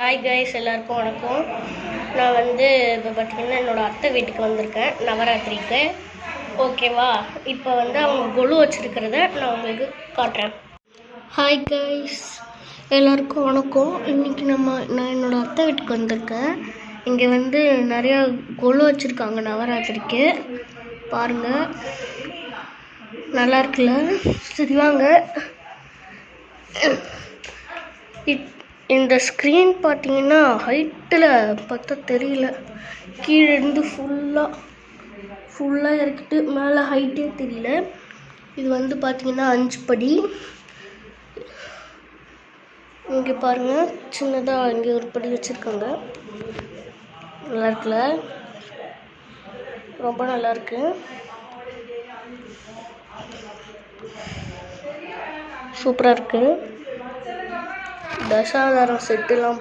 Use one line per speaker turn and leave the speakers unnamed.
Hi guys, எல்லாருக்கும் வணக்கம். நான் இப்போ பார்த்தீங்கன்னா என்னோடய அத்தை வீட்டுக்கு வந்திருக்கேன் நவராத்திரிக்கு. ஓகேவா? இப்போ அவங்க கொலு வச்சுருக்கிறத நான் உங்களுக்கு காட்டுறேன். ஹாய் கைஸ், எல்லாருக்கும் வணக்கம். இன்றைக்கி நான் என்னோடய அத்தை வீட்டுக்கு வந்திருக்கேன். இங்கே நிறையா கொலு வச்சுருக்காங்க நவராத்திரிக்கு. பாருங்கள், நல்லா இருக்குல்ல? சரி வாங்க. இந்த ஸ்க்ரீன் பார்த்தீங்கன்னா ஹைட்டில் பார்த்தா தெரியல, கீழே இருந்து ஃபுல்லாக இறக்கிட்டு மேலே ஹைட்டே தெரியல. இது பார்த்தீங்கன்னா 5 படி. இங்கே பாருங்கள், சின்னதாக இங்கே ஒரு படி வச்சுருக்காங்க. நல்லா இருக்குல்ல? ரொம்ப நல்லாயிருக்கு, சூப்பராக இருக்குது. தசாவதாரம் செட்டுலாம்